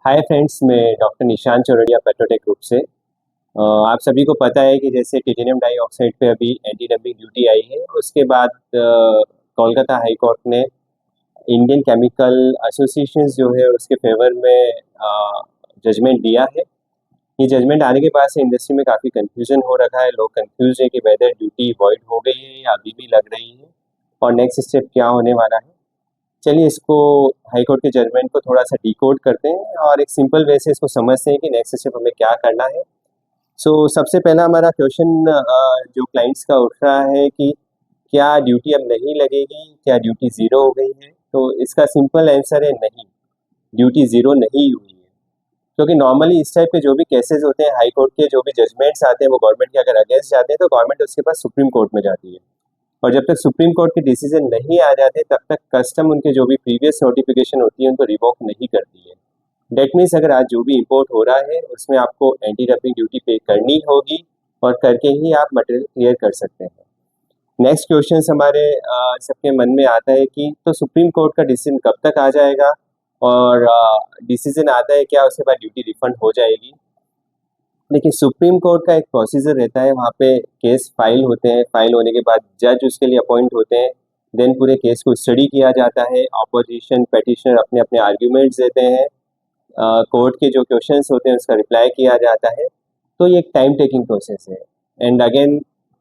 Hi friends, मैं doctor Nishant Chordia Petrotech group से। आप सभी को पता है कि जैसे टिटेनियम डाइऑक्साइड पे अभी एंटी डंपिंग ड्यूटी आई है, उसके बाद कोलकाता हाई कोर्ट ने इंडियन केमिकल एसोसिएशन जो है उसके फेवर में जजमेंट दिया है। ये जजमेंट आने के बाद से इंडस्ट्री में काफ़ी कंफ्यूजन हो रखा है। लोग कंफ्यूज है कि वेदर ड्यूटी वॉइड हो गई है या अभी भी लग रही है और नेक्स्ट स्टेप क्या होने वाला है। चलिए इसको हाई कोर्ट के जजमेंट को थोड़ा सा डिकोड करते हैं और एक सिंपल वे से इसको समझते हैं कि नेक्स्ट स्टेप हमें क्या करना है। सबसे पहला हमारा क्वेश्चन जो क्लाइंट्स का उठ रहा है कि क्या ड्यूटी अब नहीं लगेगी, क्या ड्यूटी ज़ीरो हो गई है। तो इसका सिंपल आंसर है नहीं, ड्यूटी ज़ीरो नहीं हुई है। क्योंकि नॉर्मली इस टाइप के जो भी केसेस होते हैं, हाई कोर्ट के जो भी जजमेंट्स आते हैं वो गवर्नमेंट के अगर अगेंस्ट जाते हैं तो गवर्नमेंट उसके पास सुप्रीम कोर्ट में जाती है और जब तक सुप्रीम कोर्ट के डिसीजन नहीं आ जाते तब तक कस्टम उनके जो भी प्रीवियस नोटिफिकेशन होती है उनको रिवोक नहीं करती है। डेट मीन्स अगर आज जो भी इंपोर्ट हो रहा है उसमें आपको एंटी डंपिंग ड्यूटी पे करनी होगी और करके ही आप मटेरियल क्लियर कर सकते हैं। नेक्स्ट क्वेश्चन हमारे सबके मन में आता है कि तो सुप्रीम कोर्ट का डिसीजन कब तक आ जाएगा और डिसीजन आता है क्या उसके बाद ड्यूटी रिफंड हो जाएगी। देखिए, सुप्रीम कोर्ट का एक प्रोसीजर रहता है, वहाँ पे केस फाइल होते हैं, फाइल होने के बाद जज उसके लिए अपॉइंट होते हैं, देन पूरे केस को स्टडी किया जाता है, ऑपोजिशन पेटिशनर अपने अपने आर्ग्यूमेंट्स देते हैं, कोर्ट के जो क्वेश्चंस होते हैं उसका रिप्लाई किया जाता है। तो ये एक टाइम टेकिंग प्रोसेस है एंड अगेन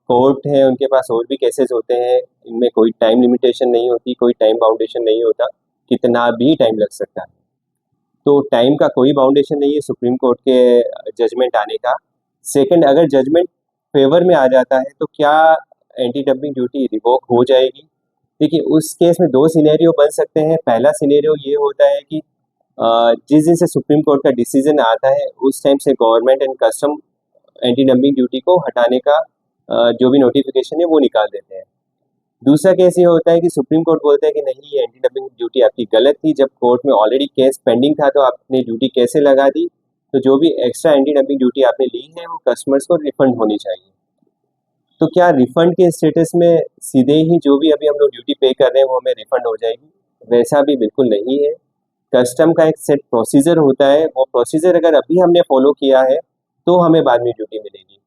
कोर्ट है, उनके पास और भी केसेस होते हैं, इनमें कोई टाइम लिमिटेशन नहीं होती, कोई टाइम बाउंडेशन नहीं होता, कितना भी टाइम लग सकता है। तो टाइम का कोई बाउंडेशन नहीं है सुप्रीम कोर्ट के जजमेंट आने का। सेकंड, अगर जजमेंट फेवर में आ जाता है तो क्या एंटी डंपिंग ड्यूटी रिवोक हो जाएगी। देखिए, उस केस में दो सिनेरियो बन सकते हैं। पहला सिनेरियो ये होता है कि जिस दिन से सुप्रीम कोर्ट का डिसीजन आता है उस टाइम से government and custom anti dumping duty को हटाने का जो भी नोटिफिकेशन है वो निकाल देते हैं। दूसरा केस ये होता है कि सुप्रीम कोर्ट बोलता है कि नहीं, ये एंटी डंपिंग ड्यूटी आपकी गलत थी, जब कोर्ट में ऑलरेडी केस पेंडिंग था तो आपने ड्यूटी कैसे लगा दी, तो जो भी एक्स्ट्रा एंटी डंपिंग ड्यूटी आपने ली है वो कस्टमर्स को रिफंड होनी चाहिए। तो क्या रिफंड के स्टेटस में सीधे ही जो भी अभी हम लोग ड्यूटी पे कर रहे हैं वो हमें रिफंड हो जाएगी? वैसा भी बिल्कुल नहीं है। कस्टम का एक सेट प्रोसीजर होता है, वो प्रोसीजर अगर अभी हमने फॉलो किया है तो हमें बाद में ड्यूटी मिलेगी।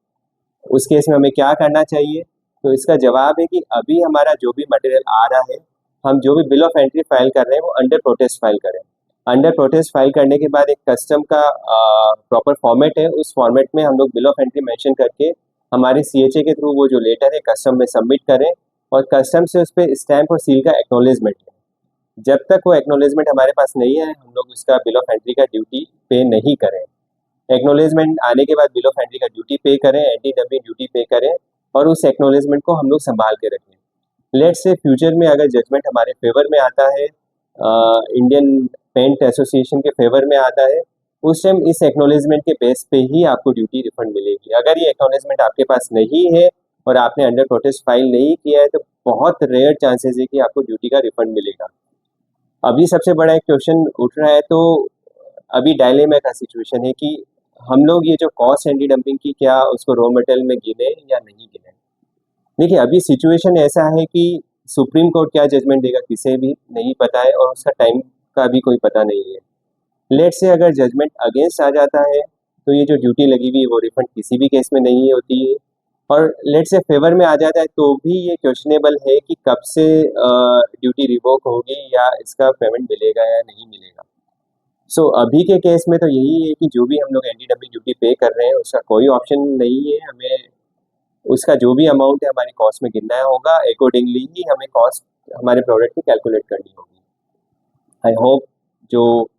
उस केस में हमें क्या करना चाहिए? तो इसका जवाब है कि अभी हमारा जो भी मटेरियल आ रहा है, हम जो भी बिल ऑफ एंट्री फाइल कर रहे हैं वो अंडर प्रोटेस्ट फाइल करें। अंडर प्रोटेस्ट फाइल करने के बाद एक कस्टम का प्रॉपर फॉर्मेट है, उस फॉर्मेट में हम लोग बिल ऑफ एंट्री मेंशन करके हमारे सीएचए के थ्रू वो जो लेटर है कस्टम में सबमिट करें और कस्टम से उस पर स्टैंप और सील का एक्नॉलेजमेंट है। जब तक वो एक्नॉलेजमेंट हमारे पास नहीं है हम लोग उसका बिल ऑफ एंट्री का ड्यूटी पे नहीं करें। एक्नॉलेजमेंट आने के बाद बिल ऑफ एंट्री का ड्यूटी पे करें, एंटी डंपिंग ड्यूटी पे करें और उस एक्नॉलेजमेंट को हम लोग संभाल के रखें। लेट से फ्यूचर में अगर जजमेंट हमारे फेवर में आता है, इंडियन पेंट एसोसिएशन के फेवर में आता है, उस टाइम इस एक्नॉलेजमेंट के बेस पे ही आपको ड्यूटी रिफंड मिलेगी। अगर ये एक्नॉलेजमेंट आपके पास नहीं है और आपने अंडर प्रोटेस्ट फाइल नहीं किया है तो बहुत रेयर चांसेस है कि आपको ड्यूटी का रिफंड मिलेगा। अभी सबसे बड़ा एक क्वेश्चन उठ रहा है, तो अभी डायलेमा का सिचुएशन है कि हम लोग ये जो कॉस्ट एंटी डंपिंग की क्या उसको रॉ मटेरियल में गिने या नहीं गिने। देखिए, अभी सिचुएशन ऐसा है कि सुप्रीम कोर्ट क्या जजमेंट देगा किसे भी नहीं पता है और उसका टाइम का भी कोई पता नहीं है। लेट से अगर जजमेंट अगेंस्ट आ जाता है तो ये जो ड्यूटी लगी हुई है वो रिफंड किसी भी केस में नहीं होती है और लेट से फेवर में आ जाता है तो भी ये क्वेश्चनेबल है कि कब से ड्यूटी रिवोक होगी या इसका पेमेंट मिलेगा या नहीं मिलेगा। अभी के केस में तो यही है कि जो भी हम लोग एंटी डंपिंग ड्यूटी पे कर रहे हैं उसका कोई ऑप्शन नहीं है, हमें उसका जो भी अमाउंट है हमारी कॉस्ट में गिनना होगा, अकॉर्डिंगली ही हमें कॉस्ट हमारे प्रोडक्ट की कैलकुलेट करनी होगी। आई होप जो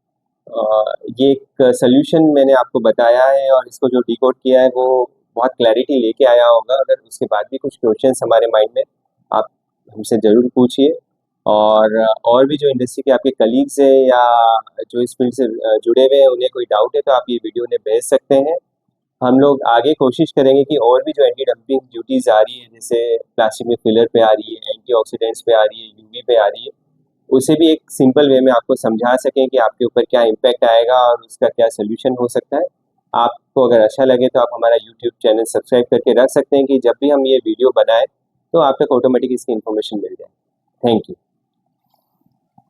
ये एक सोल्यूशन मैंने आपको बताया है और इसको जो डिकोड किया है वो बहुत क्लैरिटी लेके आया होगा। अगर उसके बाद भी कुछ क्वेश्चंस हमारे माइंड में, आप हमसे ज़रूर पूछिए। और भी जो इंडस्ट्री के आपके कलीग्स हैं या जो इस फील्ड से जुड़े हुए हैं उन्हें कोई डाउट है तो आप ये वीडियो उन्हें भेज सकते हैं। हम लोग आगे कोशिश करेंगे कि और भी जो एंटी डंपिंग ड्यूटीज़ आ रही है, जैसे प्लास्टिक में फिलर पे आ रही है, एंटीऑक्सीडेंट्स पे आ रही है, यूवी पे आ रही है, उसे भी एक सिंपल वे में आपको समझा सकें कि आपके ऊपर क्या इम्पैक्ट आएगा और उसका क्या सोल्यूशन हो सकता है। आपको अगर अच्छा लगे तो आप हमारा यूट्यूब चैनल सब्सक्राइब करके रख सकते हैं कि जब भी हम ये वीडियो बनाएं तो आप तक ऑटोमेटिक इसकी इन्फॉर्मेशन मिल जाए। Thank you.